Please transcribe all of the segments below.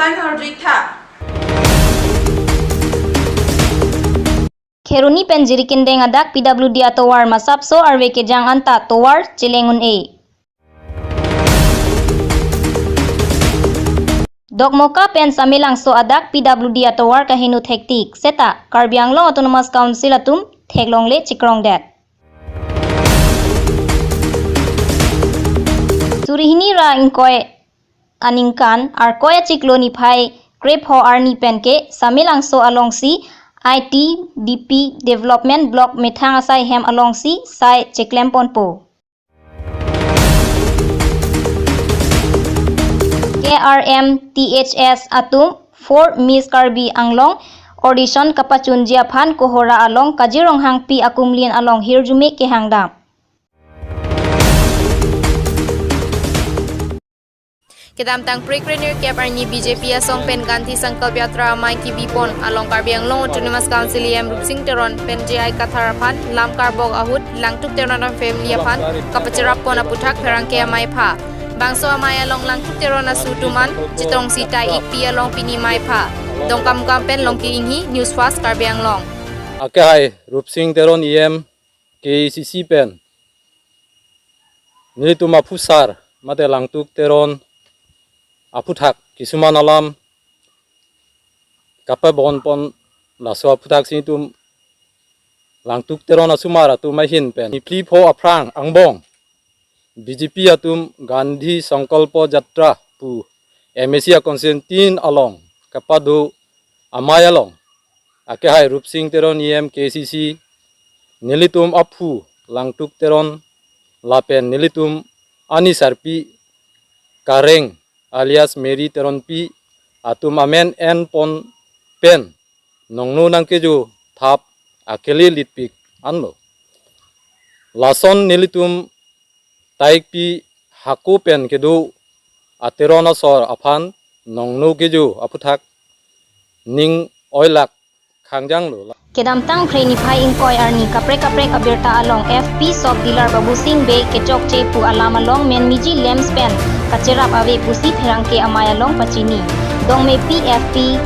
online ordering tha. Kheruni penjiri kindeng adak PWD atowar masapso arve kejang anta towar cilengun A. Dokmoka pen samilang so adak PWD atowar kahinu hektik seta Karbi Anglong Autonomous Council atum theklongle chikrong det. Surihini ra ingkoy aningkan arkoya cikloni phai krep ho arni penke samilang so alongsi IT DP Development Block Methang asai hem alongsi sai Ceklempon po. KRM THS atum 4 Miss Karbi Anglong audition kapachun jiaphan kohora along kajirong hangpi akumlin along hirjume ke hangdam. Kedam tang pre-cleaner cap arni BJP asong pen ganti sangkalp yatra mai ki bipon along Karbi Anglong Autonomous Council em Rupsing Teron pen JI Katharapan lam karbog ahut langtuk teron family apan kapacharap pon aputhak perangke amai pha bangso amai along langtuk teron asutuman chitong sita ipi along pini mai pha dongkam kampen longki inghi news fast Karbi Anglong Akai Rupsing Teron em KCC pen nilituma pusar mate langtuk teron aputhak kisuman alam kapai bon pon laso aputhak sinitum langtuk teron asumara tu mahin pen clip ho aprang angbong BJP atum Gandhi Sankalpa Jatra pu MSC Konstantin along kapadu amay along akehai Rupsing Teron em KCC nilitum aphu langtuk teron lapen nilitum ani sarpi kareng alias Mary Teron P atum amen en pon pen nongnu nangkeju thap akeli litpik anlo lason nilitum taik pi haku pen kedu aterona sor afan nongnu keju aputhak ning oilak khangjang lo Kedam tang kreni phai ingkoy arni kapre abirta along FP Shop Dealer Babu Singh Bay kechok chepu alam along men miji lems pen kacerap ave pusi pherangke amay along pachini dong me PFP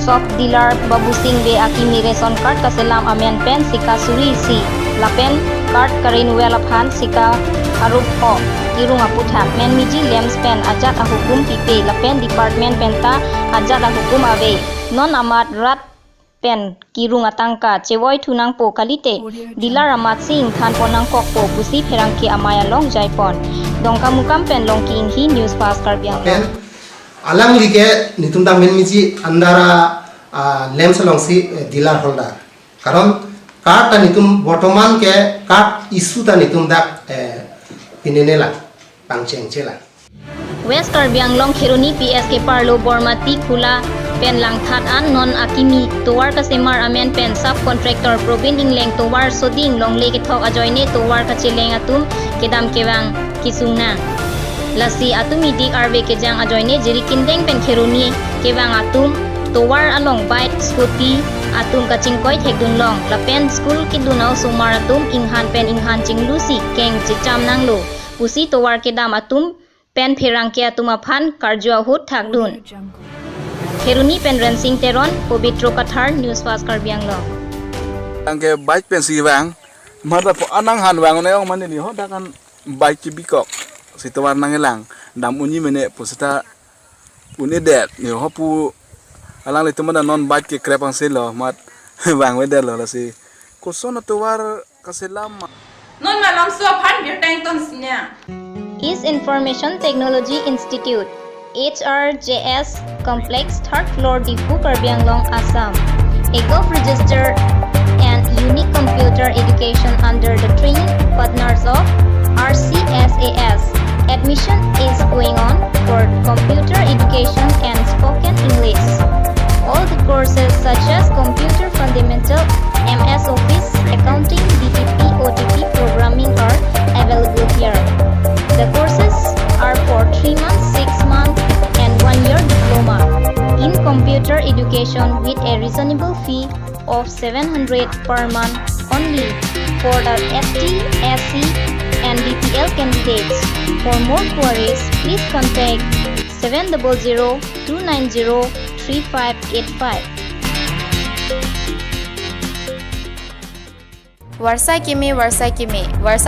Shop Dealer Babu Singh Bay akimi reson card kaselam amen pen sika suri si lapen card karin welaphan sika arup ho irung aputhak men miji lems pen ajat ahukum pipe lapen department penta ajat ahukum ave non amat rat pen kirung atangka cewoi tunang po kalite dilar amat sing than ponang kok po pusi pherangki amaya long jaipon dongka mukam pen long ki inhi news fast Karbi Anglong alang like nitum dang men miji andara lems long si dilar holder karon card ta nitum botoman ke card issue ta nitum dak pinenela pangcheng chela West Karbi Anglong Kheruni PSK Parlo Bormati Khula pen lang that an non akimi towar kasemar amen pen subcontractor probinding leng towar soding long le kethok ajoine towar kacheleng atum kedam kewang kisungna lasi atum idik arve kejang ajoine jiri kindeng pen Kheruni kewang atum towar along bike scooty atum kachingkoi thekdun long lapen school kidunau sumar atum inghan pen inghan chinglusi keng chicham nanglo pusi towar kedam atum pen pherangke atum aphan karjua hut thakdun Kheruni pen Rensing Teron Pobitro Kathar News Fast Karbi Anglong angke bike pen si wang mada po anang han wang ne ong mani ni ho dakan bike ki bikok situan nangelang dam unyi mene pusita uni det ni ho pu alang le tumana non bike ki krepang selo mat wang we det lo la si kuson to war kaselam Non malam so phan bir tang ton sinya. East Information Technology Institute HRJS Complex 3rd floor Difu Karbi Anglong Assam a gov registered and unique computer education under the training partners of RCSAS. Admission is going on for computer education and spoken English. All the courses such as computer fundamental, MS Office, accounting, DTP, OTP, programming are available here. The courses are for 3 months, 6 months and 1 year diploma in computer education with a reasonable fee of 700 per month only for the ST, SC and BPL candidates. For more queries, please contact 700 2903585. Warsai Kimi Warsai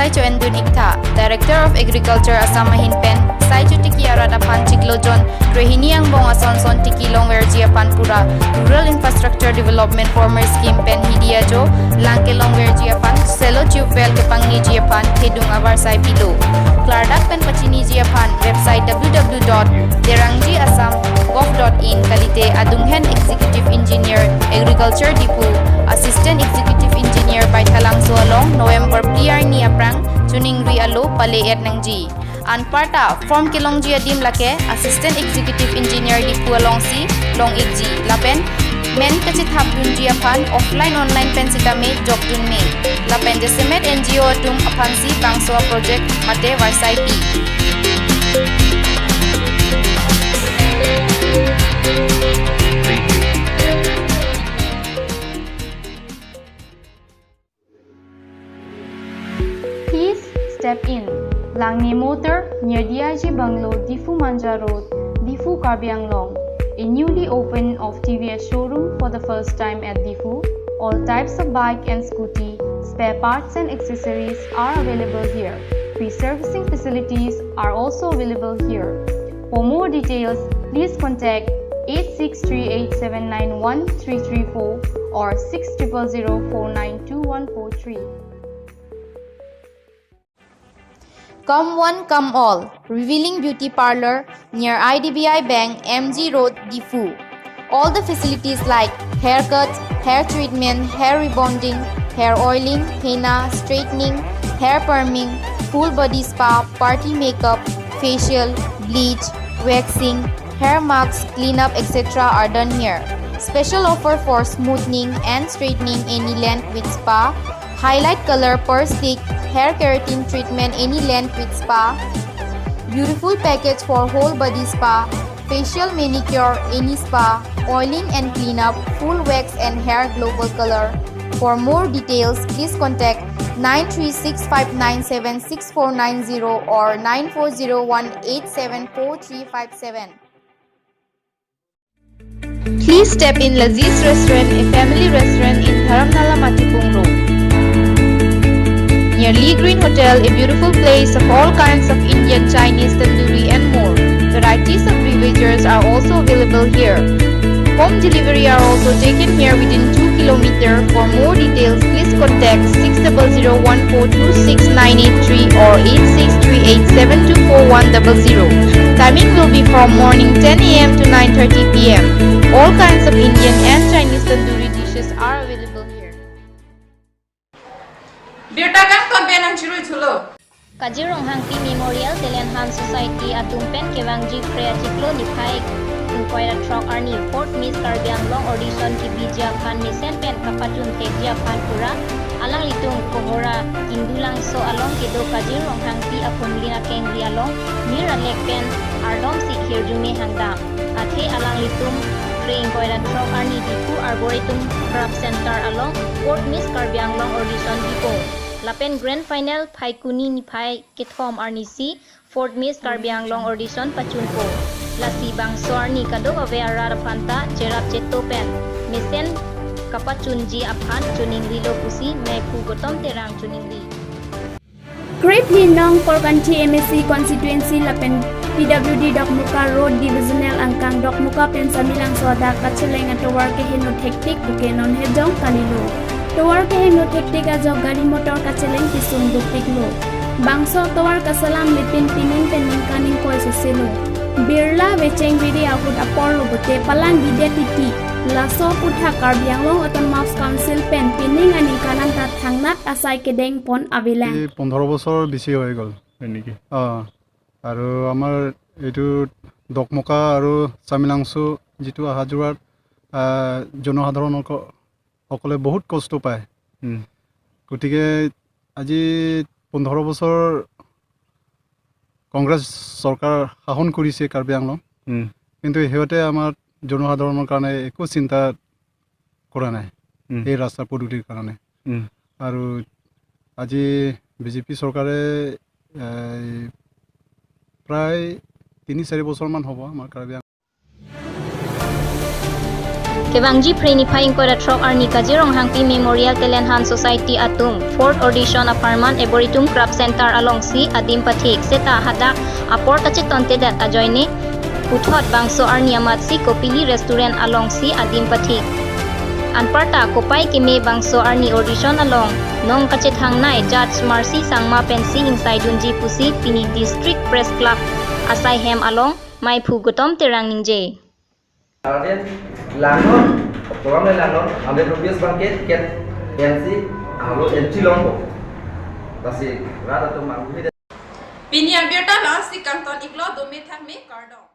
Choendun Ikta, Director of Agriculture Assam Mahin Pen, Sai Chutiki Arada Pan Chiklojon, Rohini Ang Bong Asonson Tiki Longwerjia Panpura, Rural Infrastructure Development Farmer Scheme Pen Hidia Jo, Langke Longwerjia Pan, Selo Chupel Kepangi Jiapan, Hedung Warsai Pilo, Clardak Pen Pachini Jiapan, website www.derangjiassam.gov.in, Kalite Adunghen Executive Engineer, Agriculture Depot, Assistant Executive Engineer by Thalang Sualong, November PR ni aprang, Tuning Ri Alo, Pale et Nangji. Anparta, Form Kilong Jia Dim Lake, Assistant Executive Engineer di Pualong Si, Long Igji, Lapen, Men Kachit Hapdun Jiapan, Offline Online Pensitame, Jokdun Me, Lapen Desemet NGO Atum Apansi, Bangsoa Project, Mate Warsai P. Please step in. Langni Motor near DIG Bungalow, Difu Manja Road, Difu Karbi Anglong. A newly opened of TVS showroom for the first time at Difu. All types of bike and scooty, spare parts and accessories are available here. Free servicing facilities are also available here. For more details, please contact 8638791334 or 6000492143. Come one, come all. Revealing Beauty Parlor near IDBI Bank, MG Road, Difu. All the facilities like haircuts, hair treatment, hair rebonding, hair oiling, henna, straightening, hair perming, full body spa, party makeup, facial, bleach, waxing, hair masks, cleanup, etc. are done here. Special offer for smoothing and straightening any length with spa, highlight color per stick, hair keratin treatment any length with spa, beautiful package for whole body spa, facial manicure any spa, oiling and cleanup, full wax and hair global color. For more details, please contact 936-597-6490 or 9401-874-357. Please step in Laziz Restaurant, a family restaurant in Dharamnala Matipung Road. Near Lee Green Hotel, a beautiful place of all kinds of Indian, Chinese, tandoori and more. Varieties of beverages are also available here. Home delivery are also taken here within 2 km. For more details, please contact 600142693 or 8638724100. Timing will be from morning 10 a.m. to 9:30 p.m. All kinds of Indian and Chinese tandoori dishes are available here. Birtakan kon benang chirui chulo. Kajirong Hangpi Memorial Telenham Society Atumpen Kewangji Prea Chiklo Nipai Inquire Truck Arni Fort Miss Karbi Anglong Audition Ki Bija Pan Misen Pen Kapatun Tekja Pan Pura Alang Litung Kohora Indulang So Along Kedo Kajirong Hangpi Apunlina Kengri Along Mira Lekpen Ardom Si Kirjume Hangdam Athe Alang Litung Inquire Truck Arni Dipu Arboretum Crop Center Along Fort Miss Karbi Anglong Audition Depot Lapen Grand Final Pai Kuni Nipai Kithom Arnisi Fort Miss Karbi Anglong Audition Pachunpo Lasi Bangso Arni Kado Ave Arara Panta Jerap Chetopen Misen Kapachunji Aphan Chuningri Lokusi Meku Gotom Terang Chuningri Great Linong Korkanti MSC Constituency Lapen PWD Dokmuka Road Divisional Angkang Dokmuka Pensamilang Soda Kacheleng Atowar Keheno Tektik Bukenon Hedong Kalilo Towar Keheno Tektik Ajo Gari Motor Kacheleng Kisung Duktiklo Bangso Towar Kasalam Lipin Pining Pening Kaning Koi Susilo Birla Vecheng Vidi Ahud Apollo Bute Palang Gide Titi Laso Putha Karbi Anglong Autonomous Council Pen Pining Aning Kanan Tat Thangnat Asai Kedeng Pon Avilang 15 বছৰ বেছি হৈ গ'ল এনেকি আৰু আমাৰ এইটো দকমকা আৰু চামিলাংছু যিটো অহা যোৱাত জনসাধাৰণৰ সকলে বহুত কষ্ট পায় গতিকে আজি 15 বছৰ কংগ্ৰেছ চৰকাৰ শাসন কৰিছে কাৰ্বি আংলং কিন্তু হেওতে আমাৰ জনসাধাৰণৰ কাৰণে একো চিন্তা কৰা নাই এই ৰাস্তা পদূলিৰ কাৰণে আৰু আজি বিজেপি চৰকাৰে প্ৰায় 3-4 বছৰমান হ'ব আমাৰ Karbi Kebangji Prenifying Koratrok Arni Kajirong Hangpi Memorial Talent Hunt Society Atum 4th Audition Apartment Eboritum Craft Center along si Adim Pathik Seta Hadak Apor Tachiton Tedat Ajoyne Uthot Bangso Arni Amatsi Kopili Restaurant along si Adim Pathik Anparta Kopai Kime Bangso Arni Audition along Nong Kachet Hangnai Judge Marcy Sangma Pensi Inside Dunji Pusi Pini District Press Club Asai Hem along Mai Phugotom Terang Ninje Langon, program langon, 100 rupiah bangkit, ket, pensi, halo entry longbo. Tasik, rada tu mangu. Pinya biota la si kanton iklo domi thang me kardo.